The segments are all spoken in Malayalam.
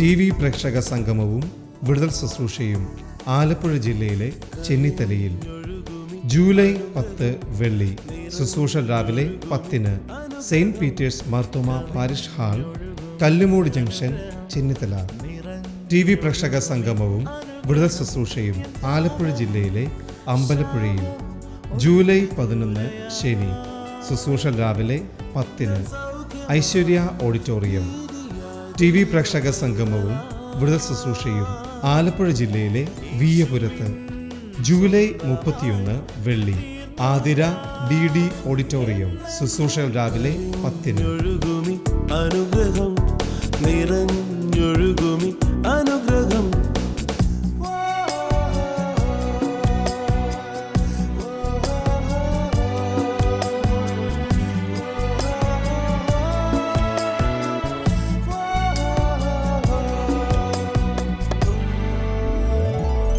TV പ്രേക്ഷക സംഗമവും വിടുതൽ ശുശ്രൂഷയും ആലപ്പുഴ ജില്ലയിലെ ചെന്നിത്തലയിൽ ജൂലൈ 10 വെള്ളി. ശുശ്രൂഷ രാവിലെ 10-ന് Saint Peter's Marthoma parish hall, Kallumoodu junction, Chennithala. TV പ്രേക്ഷക സംഗമവും വിടുതൽ ശുശ്രൂഷയും ആലപ്പുഴ ജില്ലയിലെ അമ്പലപ്പുഴയിൽ ജൂലൈ 11 ശനി. ശുശ്രൂഷ രാവിലെ 10-ന് ഐശ്വര്യ ഓഡിറ്റോറിയം. TV പ്രേക്ഷക സംഗമവും വിടുതൽ ശുശ്രൂഷയും ആലപ്പുഴ ജില്ലയിലെ വീയപുരത്ത് ജൂലൈ 31 വെള്ളി. Athira DD auditorium. ശുശ്രൂഷ രാവിലെ 10-ന്. അനുഗ്രഹം നിറഞ്ഞൊഴുകുമി അനുഗ്രഹം.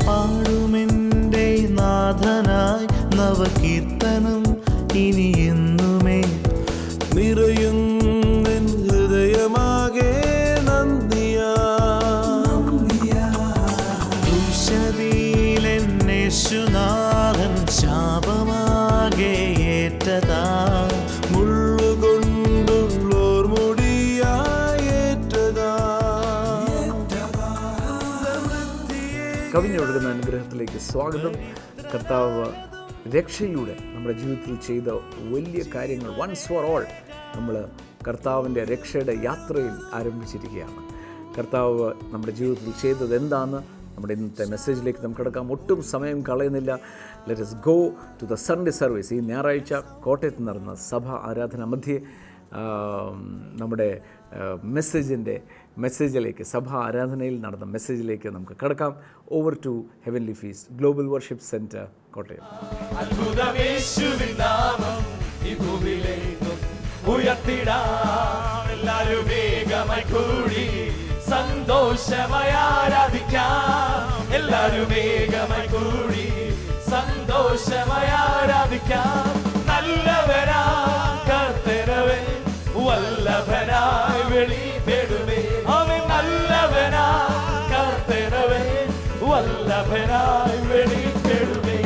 പാടുമെൻ്റെ നാഥനായി നവകീർത്തനം ഇനി എന്നുമേ നിറയും ഹൃദയമാകെ നന്ദിയാ. യേശുനാഥൻ ശാപമാകെ ഏറ്റതാ, മുള്ളുകൊണ്ടുള്ളോർ മുടിയായേറ്റതാ. കവിഞ്ഞൊഴുകുന്ന അനുഗ്രഹത്തിലേക്ക് സ്വാഗതം. കർത്താവ് രക്ഷയിലൂടെ നമ്മുടെ ജീവിതത്തിൽ ചെയ്ത വലിയ കാര്യങ്ങൾ വൺസ് ഫോർ ഓൾ നമ്മൾ കർത്താവിൻ്റെ രക്ഷയുടെ യാത്രയിൽ ആരംഭിച്ചിരിക്കുകയാണ്. കർത്താവ് നമ്മുടെ ജീവിതത്തിൽ ചെയ്തത് എന്താണെന്ന് നമ്മുടെ ഇന്നത്തെ മെസ്സേജിലേക്ക് നമുക്ക് കിടക്കാം. ഒട്ടും സമയം കളയുന്നില്ല. Let us go to the Sunday service. ഈ ഞായറാഴ്ച കോട്ടയത്ത് നടന്ന സഭ ആരാധന മധ്യേ നമ്മുടെ മെസ്സേജിലേക്ക്, സഭാ ആരാധനയിൽ നടന്ന മെസ്സേജിലേക്ക് നമുക്ക് കടക്കാം. Over to heavenly feast global worship centre, Kottayam. സന്തോഷമായി ആരാധിക്കാം, എല്ലാരും വേഗമായി കൂടി സന്തോഷമായി ആരാധിക്കാം. നല്ലവനാ കർത്തരവൻ വല്ലഭനായി വെളിപ്പെടുമേ. അവൻ നല്ലവനാ കർത്തരവൻ വല്ലഭനായി വെളിപ്പെടുമേ.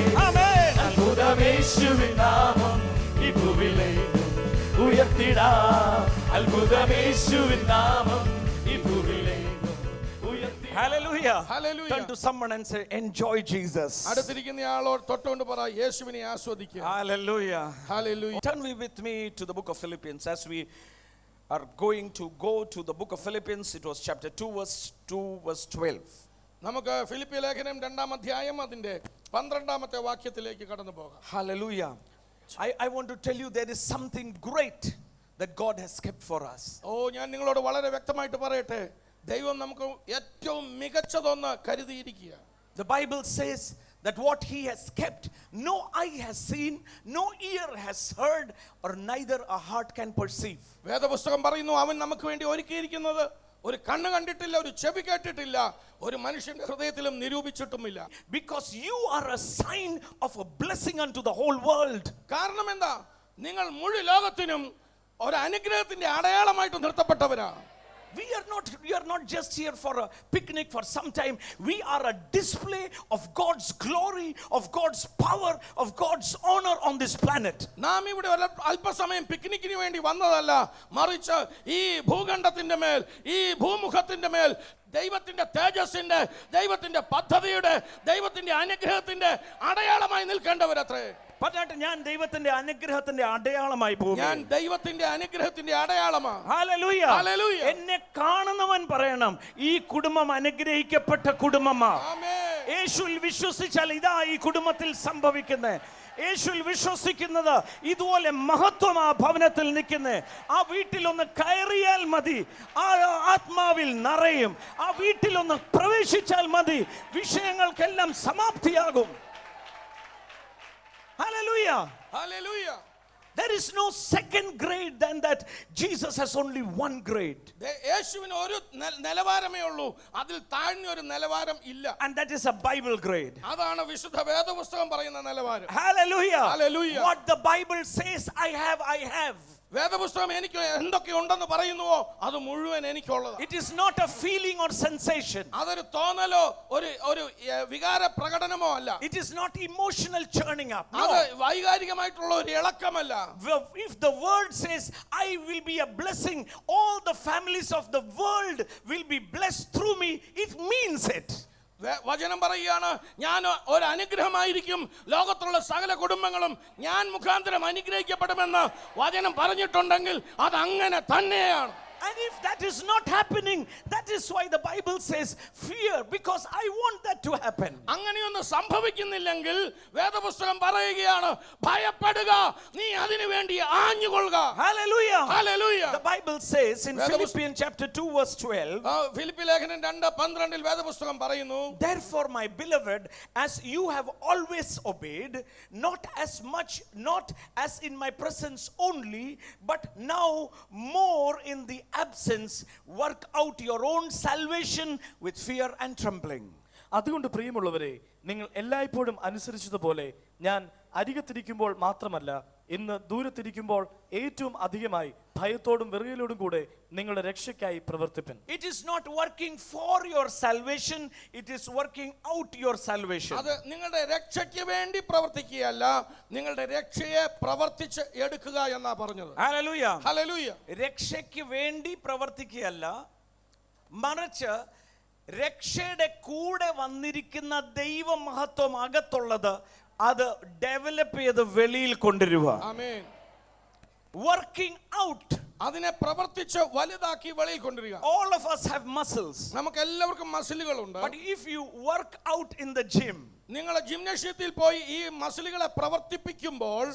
അത്ഭുതമേശുവിൻ നാമം ഈ ഭൂവിലേക്കും ഉയർത്തിടാം. അത്ഭുതമേശുവിൻ നാമം ഈ ഭൂവിലേക്കും ഉയർത്തി. Hallelujah. Hallelujah. Turn to someone and say, enjoy Jesus. അടുത്തിരിക്കുന്നയാളോട് തൊട്ടുകൊണ്ട് പറ, യേശുവിനെ ആസ്വദിക്കുക. Hallelujah. Hallelujah. Turn with me to the book of Philippians as we are going to go to the book of Philippians. It was chapter 2 verse 12. നമുക്ക് ഫിലിപ്പി ലേഖനം 2-ാം അധ്യായം അതിന്റെ 12-ാമത്തെ വാക്യത്തിലേക്ക് കടന്നു പോകാം. Hallelujah. I want to tell you there is something great that God has kept for us. ഞാൻ നിങ്ങളോട് വളരെ വ്യക്തമായിട്ട് പറയട്ടെ, ദൈവം നമുക്ക് ഏറ്റവും മികച്ചതൊന്ന് കരുതിയിരിക്കുക. The Bible says that what he has kept, no eye has seen, no ear has heard, or neither a heart can perceive. വേദപുസ്തകം പറയുന്നു, അവൻ നമുക്ക് വേണ്ടി ഒരുക്കിയിരിക്കുന്നത് ഒരു കണ്ണ് കണ്ടിട്ടില്ല, ഒരു ചെവി കേട്ടിട്ടില്ല, ഒരു മനുഷ്യന്റെ ഹൃദയത്തിലും നിരൂപിച്ചിട്ടുമില്ല. Because you are a sign of a blessing unto the whole world. കാരണം എന്താ? നിങ്ങൾ മുഴു ലോകത്തിനും ഒരു അനുഗ്രഹത്തിന്റെ അടയാളമായിട്ട് നിർത്തപ്പെട്ടവരാ. We are not just here for a picnic for some time. We are a display of God's glory, of God's power, of God's honor on this planet. നാം ഇവിടെ അല്പസമയം പിക്നിക്കിന് വേണ്ടി വന്നതല്ല, മറിച്ച് ഈ ഭൂഖണ്ഡത്തിന്റെ മേൽ, ഈ ഭൂമുഖത്തിന്റെ മേൽ ദൈവത്തിന്റെ തേജസ്സിന്റെ, ദൈവത്തിന്റെ പദ്ധതിയുടെ, ദൈവത്തിന്റെ അനുഗ്രഹത്തിന്റെ അടയാളമായി നിൽക്കേണ്ടവരത്രേ. ഞാൻ ദൈവത്തിന്റെ അനുഗ്രഹത്തിന്റെ അടയാളമായി പോകും. ഞാൻ ദൈവത്തിന്റെ അനുഗ്രഹത്തിന്റെ അടയാളമാണ്. ഹല്ലേലൂയ. ഹല്ലേലൂയ. എന്നെ കാണുന്നവൻ പറയണം, ഈ കുടുംബം അനുഗ്രഹിക്കപ്പെട്ട കുടുംബമാണ്. ആമേൻ. യേശുവിൽ വിശ്വസിച്ചാൽ ഇതാ ഈ കുടുംബത്തിൽ സംഭവിക്കുന്നത്. യേശുവിൽ വിശ്വസിക്കുന്നത് ഇതുപോലെ മഹത്വം ആ ഭവനത്തിൽ നിൽക്കുന്നത്. ആ വീട്ടിലൊന്ന് കയറിയാൽ മതി, ആ ആത്മാവിൽ നിറയും. ആ വീട്ടിലൊന്ന് പ്രവേശിച്ചാൽ മതി, വിഷയങ്ങൾക്കെല്ലാം സമാപ്തിയാകും. Hallelujah. Hallelujah. There is no second grade than that. Jesus has only one grade. യേശുവിന് ഒരു നിലവാരമേ ഉള്ളൂ, അതിൽ താഴ്ന്ന ഒരു നിലവാരം ഇല്ല. And that is a Bible grade. അതാണ് വിശുദ്ധ വേദപുസ്തകം പറയുന്ന നിലവാരം. Hallelujah. Hallelujah. What the Bible says, I have. വേദപുസ്തകം എനിക്ക് എന്തൊക്കെ ഉണ്ടെന്ന് പറയുന്നുവോ അത് മുഴുവൻ എനിക്കുള്ളതാണ്. It is not a feeling or sensation. അതൊരു തോന്നലോ ഒരു വികാര പ്രകടനമോ അല്ല. It is not emotional churning up. അത് No. വൈകാരികമായിട്ടുള്ള ഒരു ഇളക്കമല്ല. If the word says, I will be a blessing, all the families of the world will be blessed through me, it means it. വചനം പറയുകയാണ്, ഞാൻ ഒരു അനുഗ്രഹമായിരിക്കും, ലോകത്തുള്ള സകല കുടുംബങ്ങളും ഞാൻ മുഖാന്തരം അനുഗ്രഹിക്കപ്പെടുമെന്ന് വചനം പറഞ്ഞിട്ടുണ്ടെങ്കിൽ അത് അങ്ങനെ തന്നെയാണ്. And if that is not happening, that is why the Bible says fear, because I want that to happen. അങ്ങനെയൊന്നും സംഭവിക്കുന്നില്ലെങ്കിൽ വേദപുസ്തകം പറയുകയാണ്, ഭയപ്പെടുക, നീ അതിനു വേണ്ടി ആഞ്ഞുകൊള്ളുക. Hallelujah. Hallelujah. The Bible says in Philippians chapter 2 verse 12, Philippi ലേഖനം 2:12 വേദപുസ്തകം പറയുന്നു, therefore my beloved, as you have always obeyed, not as in my presence only, but now more in the absence, work out your own salvation with fear and trembling. അതുകൊണ്ട് പ്രിയമുള്ളവരെ, നിങ്ങൾ എല്ലായ്പ്പോഴും അനുസരിച്ചതുപോലെ ഞാൻ അരികത്തിരിക്കുമ്പോൾ മാത്രമല്ല, ഇന്ന് ദൂരത്തിരിക്കുമ്പോൾ ഏറ്റവും അധികമായി ഭയത്തോടും വിറയലോടും കൂടെ നിങ്ങളുടെ രക്ഷയ്ക്കായി പ്രവർത്തിപ്പൻ. It is not working for your salvation, it is working out your salvation. അത് നിങ്ങളുടെ രക്ഷയ്ക്ക് വേണ്ടി പ്രവർത്തിക്കുകയല്ല, നിങ്ങളുടെ രക്ഷയെ പ്രവർത്തിച്ച് എടുക്കുക എന്നാ പറഞ്ഞത്. Hallelujah. ഹല്ലേലൂയ. രക്ഷയ്ക്ക് വേണ്ടി പ്രവർത്തിക്കുകയല്ല, മറിച്ച് രക്ഷയുടെ കൂടെ വന്നിരിക്കുന്ന ദൈവമഹത്വം അകത്തുള്ളത് അത് ഡെവലപ്പ് ചെയ്ത് വെളിയിൽ കൊണ്ടുവരിക. ആമേൻ. വർക്കിംഗ് ഔട്ട്, അതിനെ പ്രവർത്തിച്ച് വലുതാക്കി വെളിയിൽ കൊണ്ടുവരിക. all of us have muscles, നമുക്ക് എല്ലാവർക്കും മസിലുകളുണ്ട്. but if you work out in the gym, നിങ്ങൾ ജിംനേഷ്യത്തിൽ പോയി ഈ മസിലുകളെ പ്രവർത്തിപ്പിക്കുമ്പോൾ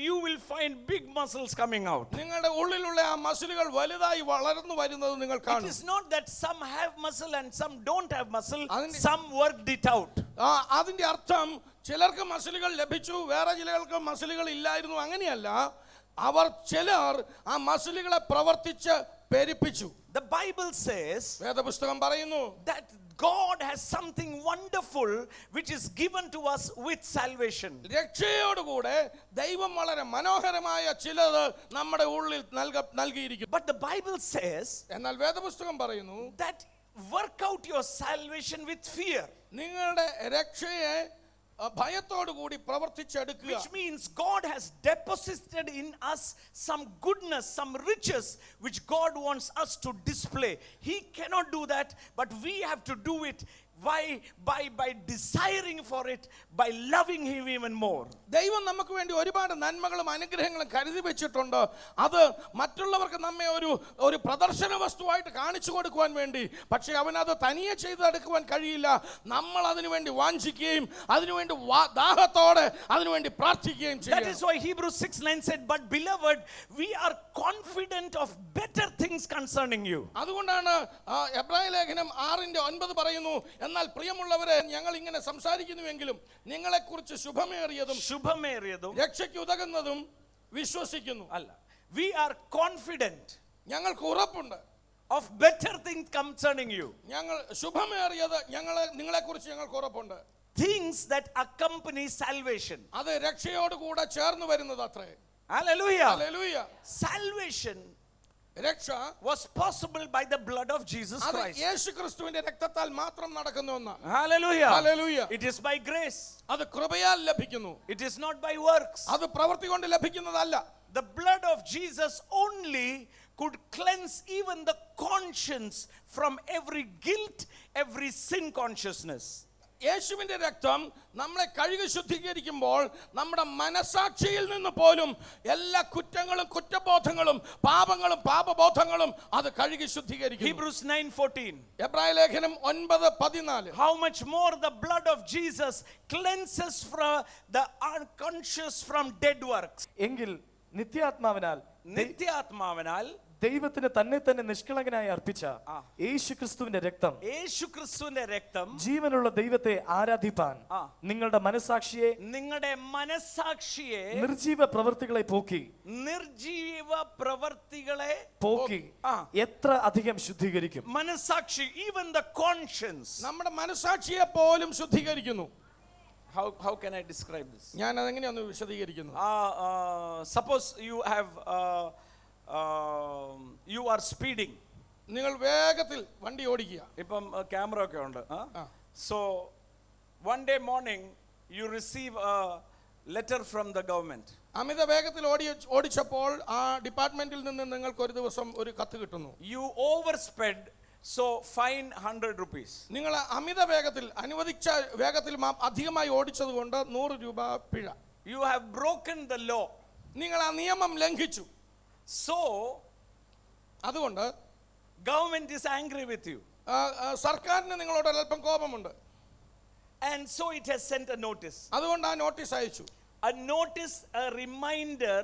you will find big muscles coming out. നിങ്ങളുടെ ഉള്ളിലുള്ള ആ മസിലുകൾ വലുതായി വളർന്നു വരുന്നത് നിങ്ങൾ It കാണും. is not that some have muscle and some don't have muscle, അതിന്റെ- some worked it out. അതിന്റെ അർത്ഥം ചിലർക്ക് മസിലുകൾ ലഭിച്ചു, വേറെ ചിലർക്ക് മസിലുകൾ ഇല്ലായിരുന്നു, അങ്ങനെയല്ല. അവർ ചിലർ ആ മസിലുകളെ പ്രവർത്തിച്ച് പെരുപ്പിച്ചു. The Bible says വേദപുസ്തകം പറയുന്നു, that God has something wonderful which is given to us with salvation. രക്ഷയോടുകൂടെ ദൈവം വളരെ മനോഹരമായ ചിലത് നമ്മുടെ ഉള്ളിൽ നൽകിയിരിക്കുന്നു. But the Bible says എന്നാൽ വേദപുസ്തകം പറയുന്നു, that work out your salvation with fear, നിങ്ങളുടെ രക്ഷയെ ഭയത്തോടുകൂടി പ്രവർത്തിച്ചെടുക്കുക. which means God has deposited in us some goodness, some riches which God wants us to display. He cannot do that, but we have to do it by desiring for it, by loving him even more. ദൈവം നമുക്ക് വേണ്ടി ഒരുപാട് നന്മകളും അനുഗ്രഹങ്ങളും കരുതി വെച്ചിട്ടുണ്ട്. അത് മറ്റുള്ളവർക്ക് നമ്മെ ഒരു പ്രദർശന വസ്തുവായിട്ട് കാണിച്ചു കൊടുക്കുവാൻ വേണ്ടി. പക്ഷെ അവനത് തനിയെ ചെയ്തെടുക്കുവാൻ കഴിയില്ല. നമ്മൾ അതിനുവേണ്ടി വാഞ്ചിക്കുകയും അതിനുവേണ്ടി ദാഹത്തോടെ അതിനുവേണ്ടി പ്രാർത്ഥിക്കുകയും That ചെയ്യും. is why Hebrews 6:9 said, but beloved, we are confident of better things concerning you. അതുകൊണ്ടാണ് എബ്രായ ലേഖനം 6:9 പറയുന്നു, എന്നാൽ പ്രിയമുള്ളവരെ, ഞങ്ങൾ ഇങ്ങനെ സംസാരിക്കുന്നുവെങ്കിലും നിങ്ങളെക്കുറിച്ച് ശുഭമേറിയതും രക്ഷയ്ക്ക് ഉതകുന്നതും വിശ്വസിക്കുന്നു. അല്ല, we are confident ഞങ്ങൾക്ക് ഉറപ്പുണ്ട് of better things concerning you. ഞങ്ങൾ ശുഭമേറിയത് നിങ്ങളെക്കുറിച്ച് ഞങ്ങൾക്ക് ഉറപ്പുണ്ട്. Things that accompany salvation. അത് രക്ഷയോടുകൂടെ ചേർന്ന് വരുന്നത് അത്രേ. Hallelujah. ഹല്ലേലൂയ. Salvation രക്ഷ was possible by the blood of Jesus അത് Christ. യേശുക്രിസ്തുവിന്റെ രക്തത്താൽ മാത്രം നടക്കുന്ന ഒന്നാണ്. Hallelujah. Hallelujah. It is by grace. അത് കൃപയാൽ ലഭിക്കുന്നു. It is not by works. അത് പ്രവൃത്തി കൊണ്ട് ലഭിക്കുന്നതല്ല. The blood of Jesus only could cleanse even the conscience from every guilt, every sin consciousness. യേശുവിന്റെ രക്തം നമ്മളെ കഴുകി ശുദ്ധീകരിക്കുമ്പോൾ നമ്മുടെ മനസാക്ഷിയിൽ നിന്ന് പോലും എല്ലാ കുറ്റങ്ങളും കുറ്റബോധങ്ങളും പാപങ്ങളും പാപബോധങ്ങളും അത് കഴുകി ശുദ്ധീകരിക്കും. Hebrews 9:14. എബ്രായ ലേഖനം 9:14. How much more the blood of Jesus cleanses from the unconscious from dead works. എങ്കിൽ നിത്യാത്മാവിനാൽ ദൈവത്തിന് തന്നെ നിഷ്കളങ്കനായി അർപ്പിച്ച യേശുക്രിസ്തുവിന്റെ രക്തം ജീവനുള്ള ദൈവത്തെ ആരാധിപ്പാൻ നിങ്ങളുടെ മനസാക്ഷിയെ നിർജീവ പ്രവൃത്തികളെ പോക്കി എത്ര അധികം ശുദ്ധീകരിക്കും. മനസാക്ഷി, even the conscience. നമ്മുടെ മനസാക്ഷിയെ പോലും ശുദ്ധീകരിക്കുന്നു. How can I describe this? ഞാൻ അതെങ്ങനെയൊന്ന് വിശദീകരിക്കുന്നു. Suppose you have you are speeding. നിങ്ങൾ വേഗത്തിൽ വണ്ടി ഓടിക്കുക. ഇപ്പം ക്യാമറ ഒക്കെ ഉണ്ട്. So one day morning you receive a letter from the government. അമിത വേഗത്തിൽ ഓടിച്ചപ്പോൾ ആ ഡിപ്പാർട്ട്മെന്റിൽ നിന്ന് നിങ്ങൾക്ക് ഒരു ദിവസം ഒരു കത്ത് കിട്ടുന്നു. You oversped, so fine 100 rupees. നിങ്ങൾ അമിത വേഗത്തിൽ അനുവദിച്ച വേഗത്തിൽ അധികമായി ഓടിച്ചത് കൊണ്ട് 100 രൂപ പിഴ. You have broken the law. നിങ്ങൾ ആ നിയമം ലംഘിച്ചു. So അതുകൊണ്ട് government is angry with you. സർക്കാരിന് നിങ്ങളോട് അല്പം കോപമുണ്ട്. And so it has sent a notice. അതുകൊണ്ട് ആ നോട്ടീസ് അയച്ചു. A notice, a reminder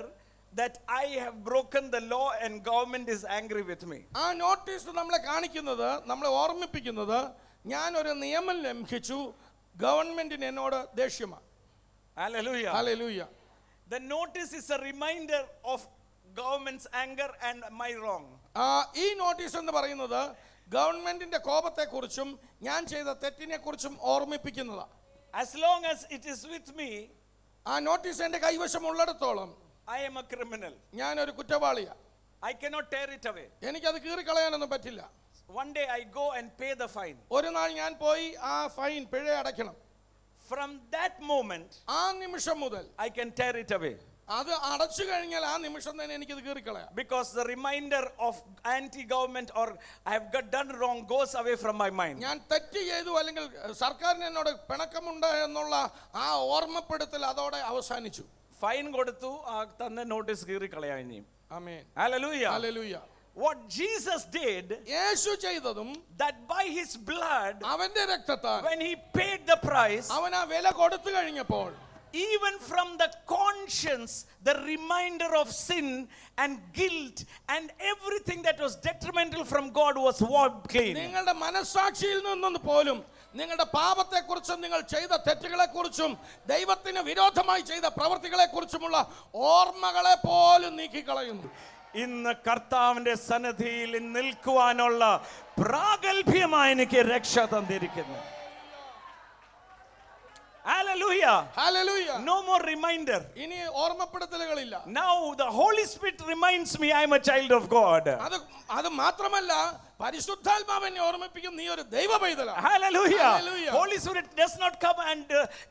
that I have broken the law and government is angry with me. ആ നോട്ടീസ് നമ്മളെ കാണിക്കുന്നത്, നമ്മളെ ഓർമ്മിപ്പിക്കുന്നത്, ഞാൻ ഒരു നിയമം ലംഘിച്ചു, ഗവൺമെന്റിന് എന്നോട് ദേഷ്യമാണ്. Hallelujah. Hallelujah. The notice is a reminder of government's anger and my wrong. ഈ നോട്ടീസ് എന്ന് പറയുന്നത് ഗവൺമെന്റിന്റെ കോപത്തെക്കുറിച്ചും ഞാൻ ചെയ്ത തെറ്റിനെ കുറിച്ചും ഓർമ്മിപ്പിക്കുന്നതാണ്. As long as it is with me, ആ നോട്ടീസ് എന്റെ കൈവശം ഉള്ളിടത്തോളം I am a criminal. ഞാൻ ഒരു കുറ്റവാളിയാ. I cannot tear it away. എനിക്കത് കീറിക്കളയാനൊന്നും പറ്റില്ല. One day I go and pay the fine. ഒരു നാൾ ഞാൻ പോയി ആ ഫൈൻ പിഴ അടയ്ക്കണം. From that moment, ആ നിമിഷം മുതൽ I can tear it away. അത് അടച്ചു കഴിഞ്ഞാൽ ആ നിമിഷം തന്നെ എനിക്കത് കീറിക്കളയാം. Because the reminder of anti-government or I have done wrong goes away from my mind. ഞാൻ തെറ്റ് ചെയ്തു അല്ലെങ്കിൽ സർക്കാരിന് എന്നോട് പിണക്കമുണ്ട് എന്നുള്ള ആ ഓർമ്മപ്പെടുത്തൽ അതോടെ അവസാനിച്ചു. ഫൈൻ കൊടുത്തു, തന്നെ നോട്ടീസ് കീറിക്കളയാം ഇനിയും. ആമേൻ. Hallelujah. Hallelujah. What Jesus did, യേശു ചെയ്തതും, that by his blood, അവന്റെ രക്തത്താൽ when he paid the price, അവൻ ആ വില കൊടുത്തു കഴിഞ്ഞപ്പോൾ, even from the conscience, the reminder of sin and guilt and everything that was detrimental from God was wiped clean. നിങ്ങളുടെ മനസ്സാക്ഷിയിൽ നിന്നും പോലും നിങ്ങളുടെ പാപത്തെക്കുറിച്ചും നിങ്ങൾ ചെയ്ത തെറ്റുകളെക്കുറിച്ചും ദൈവത്തിന് വിരോധമായി ചെയ്ത പ്രവൃത്തികളെക്കുറിച്ചുമുള്ള ഓർമ്മകളെ പോലും നീക്കിക്കളയുന്നു. ഇന്ന് കർത്താവിന്റെ സന്നിധിയിൽ നിൽക്കുവാനുള്ള പ്രാഗൽഭ്യമായി എനിക്ക് രക്ഷ തന്നിരിക്കുന്നു. Hallelujah. Hallelujah. No more reminder. ഇനി ഓർമ്മപ്പെടുത്തലുകളില്ല. Now the Holy Spirit reminds me I am a child of God. അത് മാത്രമല്ല, പരിശുദ്ധാത്മാവ് എന്നെ ഓർമ്മിപ്പിക്കും, നീ ഒരു ദൈവ പൈതലാണ്. Hallelujah. Hallelujah. Holy Spirit does not come and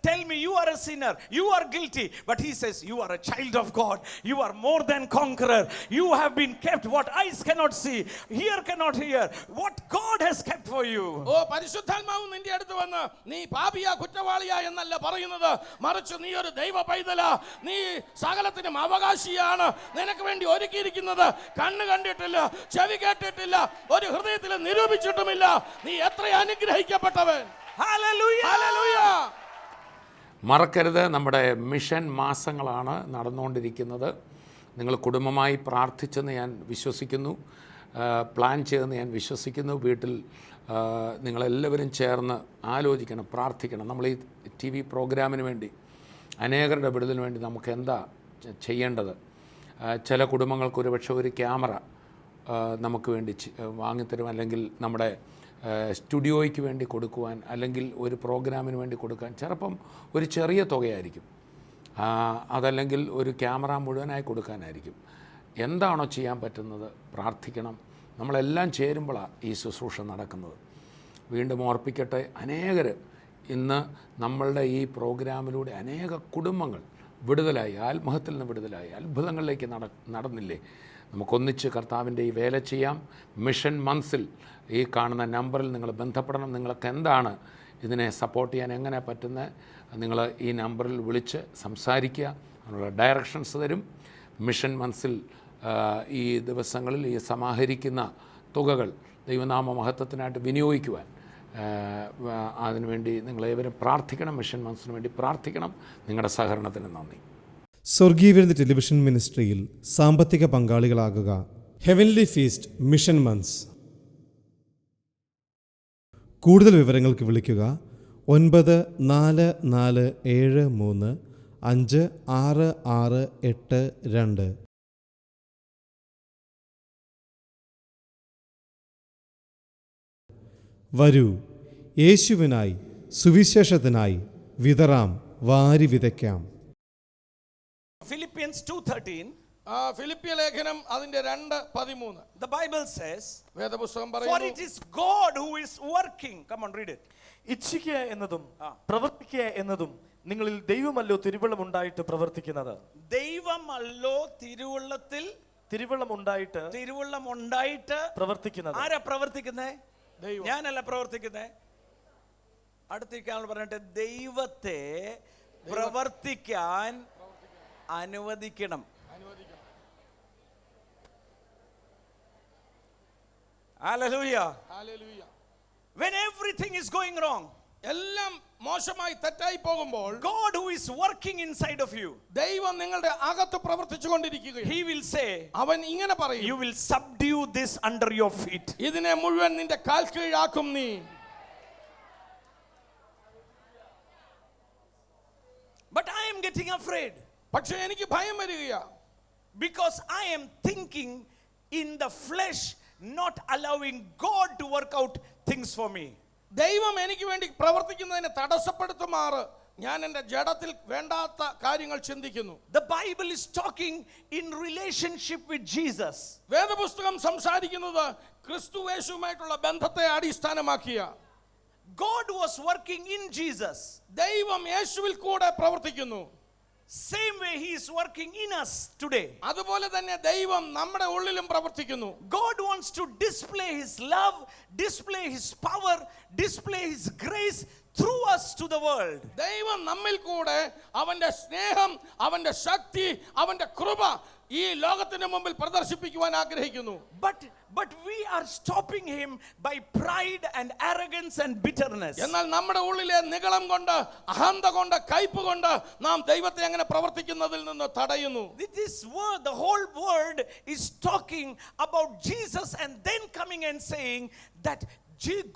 tell me you are a sinner, you are guilty, but he says you are a child of God, you are more than conqueror, you have been kept what eyes cannot see, ear cannot hear, what God has kept for you. പരിശുദ്ധാത്മാവ് നിന്റെ അടുത്ത് വന്ന് നീ പാപിയാ കുറ്റവാളിയാ എന്നല്ല പറയുന്നത്, മറിച്ച് നീ ഒരു ദൈവ പൈതലാ, നീ സകലത്തിനും അവകാശിയാണ്, നിനക്ക് വേണ്ടി ഒരുക്കിയിരിക്കുന്നത് കണ്ണ് കണ്ടിട്ടില്ല, ചെവി കേട്ടിട്ടില്ല, ഒരു ഹൃദയത്തിൽ നിരൂപിച്ചിട്ടുമില്ല, നീ എത്ര അനുഗ്രഹിക്കപ്പെട്ടവൻ. Hallelujah. Hallelujah. മറക്കരുത്, നമ്മുടെ മിഷൻ മാസങ്ങളാണ് നടന്നുകൊണ്ടിരിക്കുന്നത്. നിങ്ങൾ കുടുംബമായി പ്രാർത്ഥിച്ചെന്ന് ഞാൻ വിശ്വസിക്കുന്നു, പ്ലാൻ ചെയ്തെന്ന് ഞാൻ വിശ്വസിക്കുന്നു. വീട്ടിൽ നിങ്ങളെല്ലാവരും ചേർന്ന് ആലോചിക്കണം, പ്രാർത്ഥിക്കണം. നമ്മൾ ഈ TV പ്രോഗ്രാമിന് വേണ്ടി, അനേകരുടെ വിടുതലിന് വേണ്ടി നമുക്ക് എന്താ ചെയ്യേണ്ടത്? ചില കുടുംബങ്ങൾക്ക് ഒരുപക്ഷെ ഒരു ക്യാമറ നമുക്ക് വേണ്ടി വാങ്ങിത്തരും, അല്ലെങ്കിൽ നമ്മുടെ സ്റ്റുഡിയോയ്ക്ക് വേണ്ടി കൊടുക്കുവാൻ, അല്ലെങ്കിൽ ഒരു പ്രോഗ്രാമിന് വേണ്ടി കൊടുക്കാൻ ചിലപ്പം ഒരു ചെറിയ തുകയായിരിക്കും, അതല്ലെങ്കിൽ ഒരു ക്യാമറ മുഴുവനായി കൊടുക്കാനായിരിക്കും. എന്താണോ ചെയ്യാൻ പറ്റുന്നത് പ്രാർത്ഥിക്കണം. നമ്മളെല്ലാം ചേരുമ്പോഴാണ് ഈ ശുശ്രൂഷ നടക്കുന്നത്. വീണ്ടും ഓർപ്പിക്കട്ടെ, അനേകർ ഇന്ന് നമ്മളുടെ ഈ പ്രോഗ്രാമിലൂടെ അനേക കുടുംബങ്ങൾ വിടുതലായി, ആത്മഹത്യയിൽ നിന്ന് വിടുതലായി, അത്ഭുതങ്ങളിലേക്ക് നടന്നില്ലേ? നമുക്കൊന്നിച്ച് കർത്താവിൻ്റെ ഈ വേല ചെയ്യാം. മിഷൻ മന്ത്സിൽ ഈ കാണുന്ന നമ്പറിൽ നിങ്ങൾ ബന്ധപ്പെടണം. നിങ്ങൾക്ക് എന്താണ് ഇതിനെ സപ്പോർട്ട് ചെയ്യാൻ എങ്ങനെ പറ്റുന്നത്, നിങ്ങൾ ഈ നമ്പറിൽ വിളിച്ച് സംസാരിക്കുക. അതിനുള്ള ഡയറക്ഷൻസ് തരും. മിഷൻ മന്ത്സിൽ ഈ ദിവസങ്ങളിൽ ഈ സമാഹരിക്കുന്ന തുകകൾ ദൈവനാമ മഹത്വത്തിനായിട്ട് വിനിയോഗിക്കുവാൻ അതിനുവേണ്ടി നിങ്ങളേവരും പ്രാർത്ഥിക്കണം. മിഷൻ മന്ത്സിന് വേണ്ടി പ്രാർത്ഥിക്കണം. നിങ്ങളുടെ സഹകരണത്തിന് നന്ദി. സ്വർഗീയ വിരുന്ന് ടെലിവിഷൻ മിനിസ്ട്രിയിൽ സാമ്പത്തിക പങ്കാളികളാകുക. Heavenly Feast mission months. കൂടുതൽ വിവരങ്ങൾക്ക് വിളിക്കുക 9447356682. വരൂ, യേശുവിനായി സുവിശേഷത്തിനായി വിതറാം, വാരി വിതയ്ക്കാം. Philippians 2:13. ഫിലിപ്പിയ ലേഖനം അതിന്റെ 2:13. The Bible says, വേദപുസ്തകം for പറയുന്നു, it is God who is working. Come on, read it. ഇച്ഛിക്കുക എന്നതും പ്രവർത്തിക്കുക എന്നതും നിങ്ങളിൽ ദൈവമല്ലോ തിരുവള്ളം ഉണ്ടായിട്ട് പ്രവർത്തിക്കുന്നത്. ദൈവമല്ലോ തിരുവള്ളം ഉണ്ടായിട്ട് പ്രവർത്തിക്കുന്നത്. ആരാ പ്രവർത്തിക്കുന്നേ? ദൈവം. ഞാനല്ല പ്രവർത്തിക്കുന്നേ. അടുത്തേക്കാൾ പറഞ്ഞിട്ട് ദൈവത്തെ പ്രവർത്തിക്കാൻ അനുവദിക്കണം. Hallelujah. Hallelujah. When everything is going wrong, എല്ലാം മോശമായി തെറ്റായി പോകുമ്പോൾ God who is working inside of you, ദൈവം നിങ്ങളുടെ അകത്ത് പ്രവർത്തിച്ചുകൊണ്ടിരിക്കുകയാണ്. He will say, അവൻ ഇങ്ങനെ you പറയും, will subdue this under your feet. ഇതിനെ മുഴുവൻ നിന്റെ കാൽ കീഴാക്കും നീ. But I am getting afraid പക്ഷെ എനിക്ക് ഭയം വരികയാ. because I am thinking in the flesh, not allowing God to work out things for me. ദൈവം എനിക്ക് വേണ്ടി പ്രവർത്തിക്കുന്നതിനെ തടസ്സപ്പെടുത്തുമാറ് ഞാൻ എൻ്റെ ജഡത്തിൽ വേണ്ടാത്ത കാര്യങ്ങൾ ചിന്തിക്കുന്നു. The Bible is talking in relationship with Jesus. വേദപുസ്തകം സംസാരിക്കുന്നത് ക്രിസ്തുയേശുവുമായിട്ടുള്ള ബന്ധത്തെ അടിസ്ഥാനമാക്കിയ. God was working in Jesus. ദൈവം യേശുവിൽ കൂടെ പ്രവർത്തിക്കുന്നു. Same way he is working in us today. അതുപോലെ തന്നെ ദൈവം നമ്മുടെ ഉള്ളിലും പ്രവർത്തിക്കുന്നു. God wants to display his love, display his power, display his grace through us to the world. ദൈവം നമ്മിൽ കൂടെ അവന്റെ സ്നേഹം, അവന്റെ ശക്തി, അവന്റെ കൃപ ഈ ലോകത്തിന് മുമ്പിൽ പ്രദർശിപ്പിക്കുവാൻ ആഗ്രഹിക്കുന്നു. But we are stopping him by pride and arrogance and bitterness. എന്നാൽ നമ്മുടെ ഉള്ളിലെ നിഗളം കൊണ്ട്, അഹന്ത കൊണ്ട്, കയ്പ് കൊണ്ട് നാം ദൈവത്തെ അങ്ങനെ പ്രവർത്തിക്കുന്നതിൽ നിന്ന് തടയുന്നു. This word, the whole word is talking about Jesus and then coming and saying that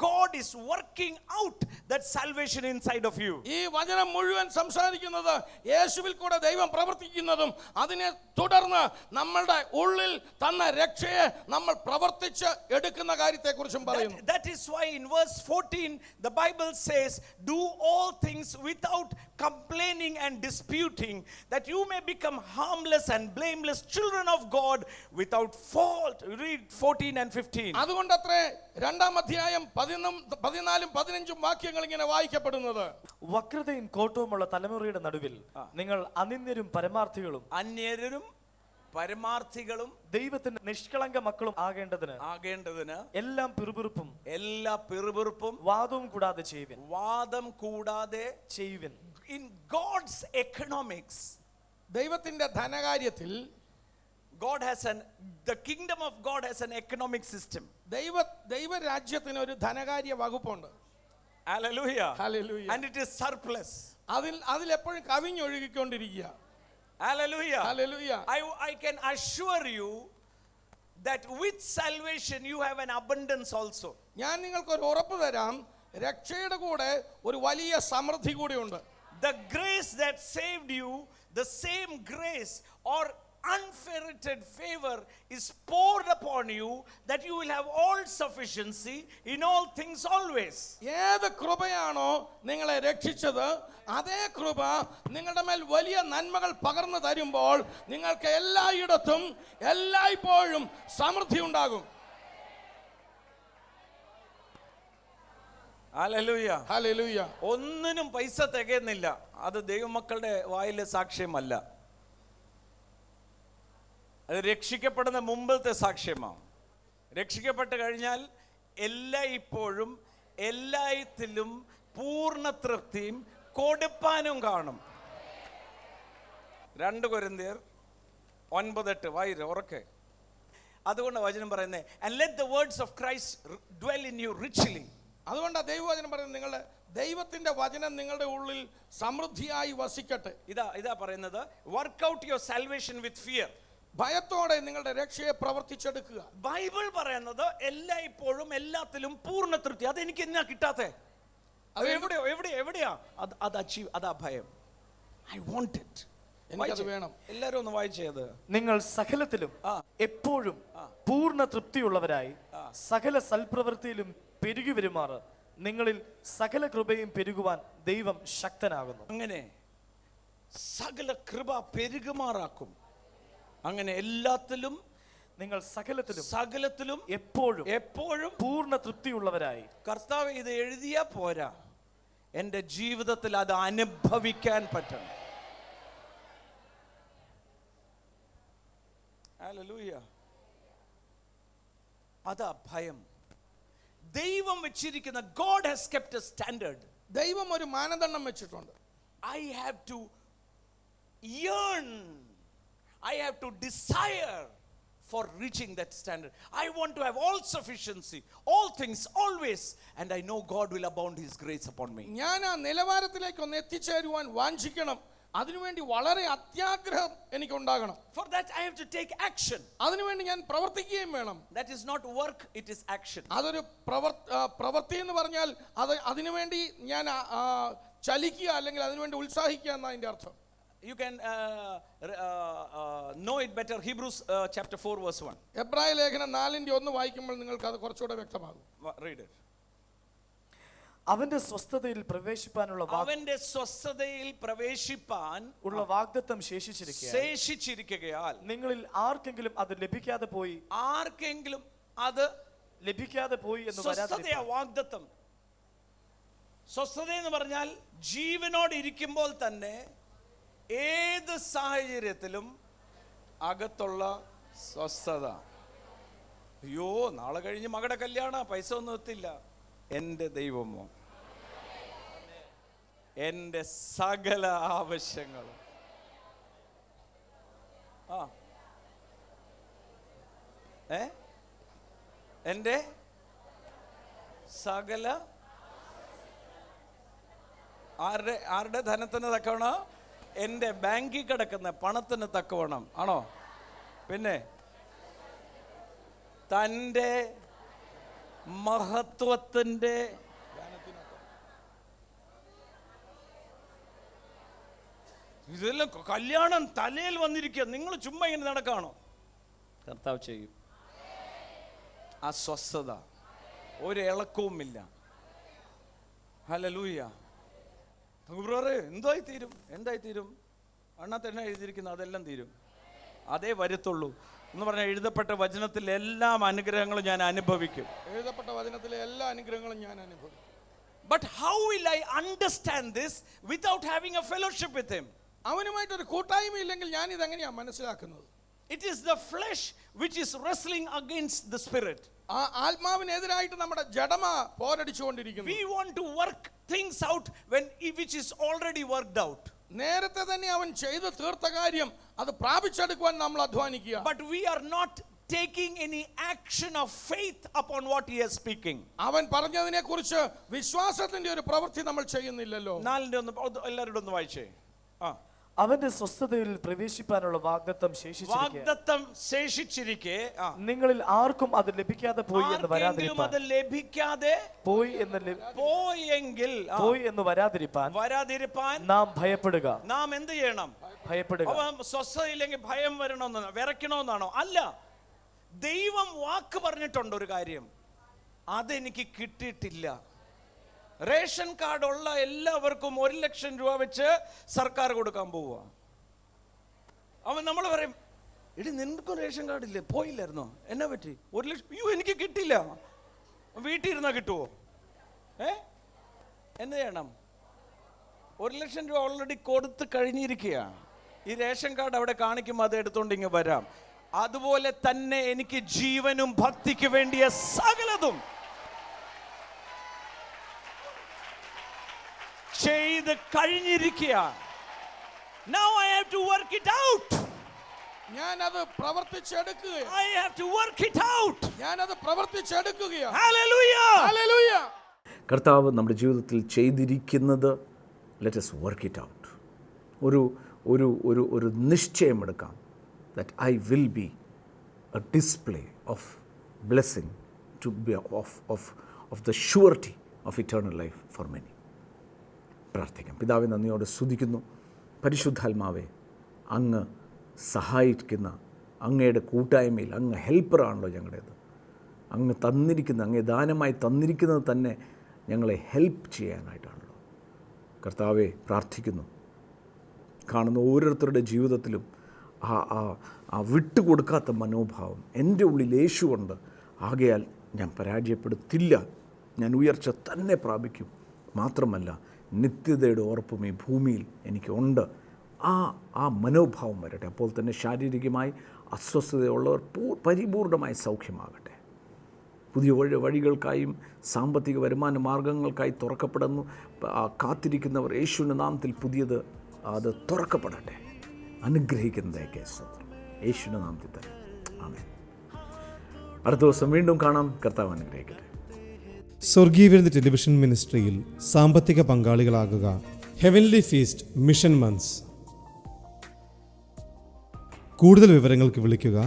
God is working out that salvation inside of you. ഈ വചനം മുഴുവൻ സംസാരിക്കുന്നത് യേശുവിൽ കൂടെ ദൈവം പ്രവർത്തിക്കുന്നതും അതിനെ തുടർന്ന് നമ്മളുടെ ഉള്ളിൽ തന്ന രക്ഷയെ നമ്മൾ പ്രവർത്തിച്ച് എടുക്കുന്ന കാര്യത്തെക്കുറിച്ചും പറയുന്നു. That is why in verse 14 the Bible says, do all things without complaining and disputing, that you may become harmless and blameless children of God without fault. Read 14 and 15. അതുകൊണ്ടത്രേ 2-ാം അധ്യായം 14-15 വാക്യങ്ങൾ ഇങ്ങനെ വായിക്കപ്പെടുന്നത്. വക്രതയും കോട്ടവുമുള്ള തലമുറയുടെ നടുവിൽ നിങ്ങൾ അനിന്യരും പരമാർത്ഥികളും ദൈവത്തിന്റെ നിഷ്കളങ്ക മക്കളും ആകേണ്ടതിന് എല്ലാ പിറുപിറുപ്പും വാദവും കൂടാതെ ചെയ്യുവിൻ. In God's economics, ദൈവത്തിന്റെ ധനകാര്യത്തിൽ the kingdom of God has an economic system. ദൈവരാജ്യത്തിന് ഒരു ധനകാര്യ വകുപ്പുണ്ട്. Hallelujah. Hallelujah. And it is surplus. അതിൽ എപ്പോഴും കവിഞ്ഞൊഴുകിക്കൊണ്ടിരിക്കുക. Hallelujah. Hallelujah. I can assure you that with salvation you have an abundance also. ഞാൻ നിങ്ങൾക്ക് ഒരു ഉറപ്പ് തരാം, രക്ഷയുടെ കൂടെ ഒരു വലിയ സമൃദ്ധി കൂടിയുണ്ട്. The grace that saved you, the same grace or unmerited favor is poured upon you, that you will have all sufficiency in all things always. ഏത് കൃപയാണോ നിങ്ങളെ രക്ഷിച്ചത്, അതേ കൃപ നിങ്ങളുടെ മേൽ വലിയ നന്മകൾ പകർന്നു തരുമ്പോൾ നിങ്ങൾക്ക് എല്ലായിടത്തും എല്ലായ്പ്പോഴും സമൃദ്ധി ഉണ്ടാകും. Hallelujah. Hallelujah. ഒന്നിനും പൈസ തികയുന്നില്ല. അത് ദൈവമക്കളുടെ വായിലെ സാക്ഷ്യമല്ല, അത് രക്ഷിക്കപ്പെടുന്ന മുമ്പത്തെ സാക്ഷ്യമാണ്. രക്ഷിക്കപ്പെട്ട് കഴിഞ്ഞാൽ എല്ലായ്പ്പോഴും എല്ലായിടത്തിലും പൂർണ്ണ തൃപ്തിയും കൊടുപ്പാനും കാണും. 2 കൊരിന്ത്യർ 9:8 വായിര ഉറക്കെ. അതുകൊണ്ട് വചനം പറയുന്നത്, and let the words of Christ dwell in you richly. അതുകൊണ്ടാണ് ദൈവവചനം പറയുന്നത്, നിങ്ങളുടെ ദൈവത്തിന്റെ വചനം നിങ്ങളുടെ ഉള്ളിൽ സമൃദ്ധിയായി വസിക്കട്ടെ. ഇതാ പറയുന്നത്, work out your salvation with fear. ഭയത്തോടെ നിങ്ങളുടെ രക്ഷയെ പ്രവർത്തിച്ചെടുക്കുക. ബൈബിൾ പറയുന്നത് എല്ലായ്പ്പോഴും എല്ലാത്തിലും പൂർണ്ണ തൃപ്തി. അതെനിക്ക് എന്നാ കിട്ടാത്തെ? എവിടെയാ അത് അച്ചീവ്? അതാ ഭയം. ഐ വാണ്ട് ഇറ്റ്, എനിക്കത് വേണം. എല്ലാരും ഒന്ന് വായിച്ചത്. നിങ്ങൾ സകലത്തിലും എപ്പോഴും പൂർണ്ണ തൃപ്തിയുള്ളവരായി സകല സൽപ്രവൃത്തിയിലും പെരുകി വരുമാറ് നിങ്ങളിൽ സകല കൃപയും പെരുകുവാൻ ദൈവം ശക്തനാകുന്നു. അങ്ങനെ സകല കൃപ പെരുകുമാറാക്കും. അങ്ങനെ എല്ലാത്തിലും നിങ്ങൾ സകലത്തിലും സകലത്തിലും എപ്പോഴും എപ്പോഴും പൂർണ്ണ തൃപ്തിയുള്ളവരായി. കർത്താവ് ഇത് എഴുതിയാ പോരാ, എൻ്റെ ജീവിതത്തിൽ അത് അനുഭവിക്കാൻ പറ്റണം. ഹല്ലേലൂയ. അതാ ഭയം. ദൈവം വെച്ചിരിക്കുന്ന God has kept A standard. ദൈവം ഒരു മാനദണ്ഡം വെച്ചിട്ടുണ്ട്. I have to yearn, I have to desire for reaching that standard. I want to have all sufficiency, all things, always, and I know God will abound His grace upon me. ഞാൻ ആ നിലവാരത്തിലേക്ക് ഒന്ന് എത്തിച്ചേരുവാൻ വാഞ്ചിക്കണം. അതിനുവേണ്ടി വളരെ അത്യാഗ്രഹം എനിക്കുണ്ടാകണം. For that I have to take action. അതിനുവേണ്ടി ഞാൻ പ്രവർത്തിക്കുകയും വേണം. That is not work, it is action. അതൊരു പ്രവൃത്തി എന്ന് പറഞ്ഞാൽ അതിനുവേണ്ടി ഞാൻ ചലിക്കുക അല്ലെങ്കിൽ അതിനുവേണ്ടി ഉത്സാഹിക്കുക എന്നാണ് അതിൻ്റെ അർത്ഥം. You can know it better. Hebrews chapter 4 verse 1. എബ്രായ ലേഖനം 4:1 വായിക്കുമ്പോൾ നിങ്ങൾക്ക് അത് കുറച്ചുകൂടെ വ്യക്തമാകും. Read it. അവന്റെ സ്വസ്ഥതയിൽ പ്രവേശിപ്പാനുള്ള അവന്റെ സ്വസ്ഥതയിൽ പ്രവേശിപ്പാൻ ഉള്ള വാഗ്ദത്തം ശേഷിച്ചിരിക്കുകയാൽ നിങ്ങളിൽ ആർക്കെങ്കിലും അത് ലഭിക്കാതെ പോയി എന്ന് സ്വസ്ഥതയാ വാഗ്ദത്തം. സ്വസ്ഥത എന്ന് പറഞ്ഞാൽ ജീവനോട് ഇരിക്കുമ്പോൾ തന്നെ ഏത് സാഹചര്യത്തിലും അകത്തുള്ള സ്വസ്ഥത. അയ്യോ, നാളെ കഴിഞ്ഞ് മകളുടെ കല്യാണ, പൈസ ഒന്നും എത്തില്ല. എൻ്റെ ദൈവമോ, എൻ്റെ സകല ആവശ്യങ്ങളും എൻ്റെ സകല ആരുടെ ധനത്തിന് തക്കവണ്ണം? എൻ്റെ ബാങ്കിൽ കിടക്കുന്ന പണത്തിന് തക്കവണ്ണം ആണോ? പിന്നെ തൻ്റെ മഹത്വത്തിൻ്റെ ഇതെല്ലാം കല്യാണം തലയിൽ വന്നിരിക്കുക, നിങ്ങൾ ചുമ്മാ ഇങ്ങനെ നടക്കാണോ? കർത്താവ് ചെയ്യും. ആ സ്വസ്ഥത, ഒരു ഇളക്കവുമില്ല. ഹല്ലേലൂയ. ബ്രദറെ, എന്തായി തീരും? അണ്ണാത്ത് തന്നെ എഴുതിയിരിക്കുന്നു, അതെല്ലാം തീരും. അതേ വരത്തുള്ളൂ എന്ന് പറഞ്ഞാൽ എഴുതപ്പെട്ട വചനത്തിൽ എല്ലാം അനുഗ്രഹങ്ങളും ഞാൻ അനുഭവിക്കും. എഴുതപ്പെട്ട വചനത്തിലെ എല്ലാ അനുഗ്രഹങ്ങളും ഞാൻ അനുഭവിക്കും. But how will I understand this without having a fellowship with him? അവനുമായിട്ടൊരു കൂട്ടായ്മ ഇല്ലെങ്കിൽ ഞാൻ ഇതെങ്ങനെയാണ് മനസ്സിലാക്കുന്നത്? It is the flesh which is wrestling against the spirit. ആ ആത്മാവിനെതിരായിട്ട് നമ്മുടെ ജഡമ പോരടിച്ചുകൊണ്ടിരിക്കുന്നു. We want to work things out which is already worked out. നേരത്തെ തന്നെ അവൻ ചെയ്തു തീർത്ത കാര്യം അത് പ്രാപിച്ചെടുക്കുവാൻ നമ്മൾ അധ്വാനിക്കുക. But we are not taking any action of faith upon what he is speaking. അവൻ പറഞ്ഞതിനെ കുറിച്ച് വിശ്വാസത്തിന്റെ ഒരു പ്രവൃത്തി നമ്മൾ ചെയ്യുന്നില്ലല്ലോ. എല്ലാവരോടും ഒന്ന് വായിച്ചേ. അവന്റെ സ്വസ്ഥതയിൽ പ്രവേശിപ്പാനുള്ള വാഗ്ദത്തം ശേഷിച്ചിരിക്കെ നിങ്ങളിൽ ആർക്കും അത് ലഭിക്കാതെ പോയി എന്ന് വരാതിരിപ്പാൻ നാം ഭയപ്പെടുക. നാം എന്ത് ചെയ്യണം? ഭയപ്പെടുക. സ്വസ്ഥതയില്ലെങ്കിൽ ഭയം വരണമെന്നാണോ, വിറയ്ക്കണമെന്നാണോ? അല്ല. ദൈവം വാക്ക് പറഞ്ഞിട്ടുണ്ട് ഒരു കാര്യം, അതെനിക്ക് കിട്ടിയിട്ടില്ല. റേഷൻ കാർഡ് ഉള്ള എല്ലാവർക്കും 1 ലക്ഷം രൂപ വെച്ച് സർക്കാർ കൊടുക്കാൻ പോവുക. നമ്മൾ പറയും, എടി നിനക്കും റേഷൻ കാർഡ് ഇല്ലേ, പോയില്ലായിരുന്നോ, എന്നാ പറ്റി? 1 ലക്ഷം, അയ്യോ എനിക്ക് കിട്ടില്ല. വീട്ടിൽ ഇരുന്നാ കിട്ടുവോ? എന്ത് ചെയ്യണം? 1 ലക്ഷം രൂപ ഓൾറെഡി കൊടുത്ത് കഴിഞ്ഞിരിക്കുക. ഈ റേഷൻ കാർഡ് അവിടെ കാണിക്കുമ്പോൾ അത് എടുത്തോണ്ട് ഇങ്ങ് വരാം. അതുപോലെ തന്നെ എനിക്ക് ജീവനും ഭക്തിക്ക് വേണ്ടിയ സകലതും ചെയ്ത് കഴിഞ്ഞിരിക്കുക. Now I have to work it out. ഞാൻ അത് പ്രവർത്തിച്ചെടുക്കുക. I have to work it out. ഞാൻ അത് പ്രവർത്തിച്ചെടുക്കുകയാണ്. Hallelujah. Hallelujah. കർത്താവ് നമ്മുടെ ജീവിതത്തിൽ ചെയ്തിരിക്കുന്നത് let us work it out. ഒരു നിശ്ചയമെടുക്കാം. That I will be a display of blessing, to be of the surety of eternal life for many. പ്രാർത്ഥിക്കാം. പിതാവേ, നന്ദിയോടെ സ്തുതിക്കുന്നു. പരിശുദ്ധാത്മാവേ, അങ്ങ് സഹായിക്കുന്ന അങ്ങയുടെ കൂട്ടായ്മയിൽ അങ്ങ് ഹെൽപ്പറാണല്ലോ ഞങ്ങളുടേത്. അങ്ങ് അങ്ങ് ദാനമായി തന്നിരിക്കുന്നത് തന്നെ ഞങ്ങളെ ഹെൽപ്പ് ചെയ്യാനായിട്ടാണല്ലോ. കർത്താവേ, പ്രാർത്ഥിക്കുന്നു, കാണുന്ന ഓരോരുത്തരുടെ ജീവിതത്തിലും ആ വിട്ടുകൊടുക്കാത്ത മനോഭാവം. എൻ്റെ ഉള്ളിൽ യേശുവുണ്ട്, ആകയാൽ ഞാൻ പരാജയപ്പെടുത്തില്ല, ഞാൻ ഉയർച്ച തന്നെ പ്രാപിക്കും, മാത്രമല്ല നിത്യതയുടെ ഉറപ്പും ഈ ഭൂമിയിൽ എനിക്കുണ്ട്. ആ മനോഭാവം വരട്ടെ. അപ്പോൾ തന്നെ ശാരീരികമായി അസ്വസ്ഥതയുള്ളവർ പരിപൂർണമായി സൗഖ്യമാകട്ടെ. പുതിയ വഴികൾക്കായും സാമ്പത്തിക വരുമാന മാർഗങ്ങൾക്കായി തുറക്കപ്പെടുന്നു കാത്തിരിക്കുന്നവർ യേശുവിൻ്റെ നാമത്തിൽ പുതിയത് അത് തുറക്കപ്പെടട്ടെ. അനുഗ്രഹിക്കുന്നതൊക്കെ യേശുവിൻ്റെ നാമത്തിൽ തന്നെ. ആമേൻ. അടുത്ത ദിവസം വീണ്ടും കാണാം. കർത്താവ് അനുഗ്രഹിക്കട്ടെ. സ്വർഗീയ വിരുന്ന് ടെലിവിഷൻ മിനിസ്ട്രിയിൽ സാമ്പത്തിക പങ്കാളികളാകുക. Heavenly Feast mission months. കൂടുതൽ വിവരങ്ങൾക്ക് വിളിക്കുക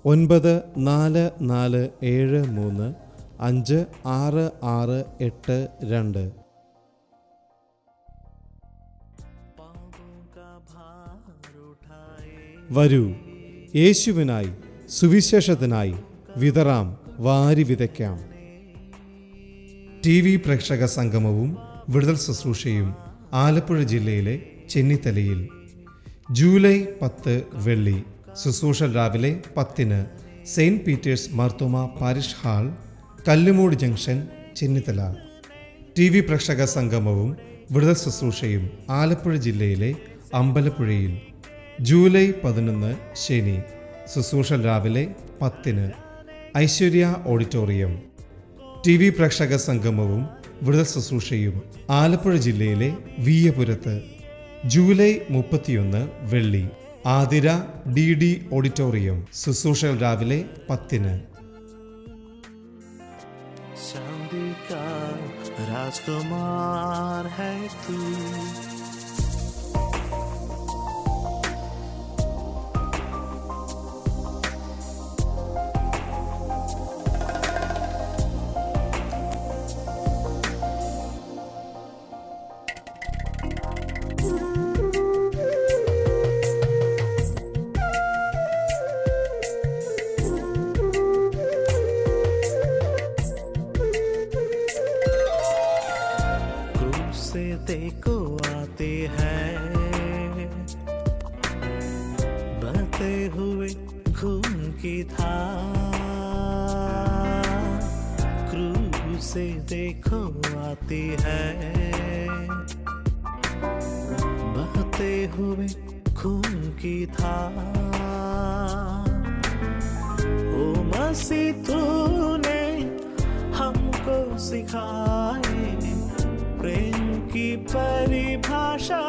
9473356682. വരൂ, യേശുവിനായി സുവിശേഷത്തിനായി വിതറാം, വാരി വിതയ്ക്കാം. TV പ്രേക്ഷക സംഗമവും വിടുതൽ ശുശ്രൂഷയും ആലപ്പുഴ ജില്ലയിലെ ചെന്നിത്തലയിൽ ജൂലൈ 10 വെള്ളി. ശുശ്രൂഷ രാവിലെ 10 Saint Peter's Marthoma parish hall, Kallumoodu junction, Chennithala. TV പ്രേക്ഷക സംഗമവും വിടുതൽ ശുശ്രൂഷയും ആലപ്പുഴ ജില്ലയിലെ അമ്പലപ്പുഴയിൽ ജൂലൈ 11 ശനി. ശുശ്രൂഷ രാവിലെ 10 ഐശ്വര്യ ഓഡിറ്റോറിയം. TV പ്രേക്ഷക സംഗമവും വിടുതൽ ശുശ്രൂഷയും ആലപ്പുഴ ജില്ലയിലെ വീയപുരത്ത് ജൂലൈ 31 വെള്ളി. Athira DD auditorium. ശുശ്രൂഷകൾ രാവിലെ 10. चांदी का राजकुमार है तू, से देखो आते हैं बहते हुए खून की धार, क्रूज से देखो आती है बहते हुए खून की धार। ओ मसीह तूने हमको सिखाए प्रेम की परिभाषा,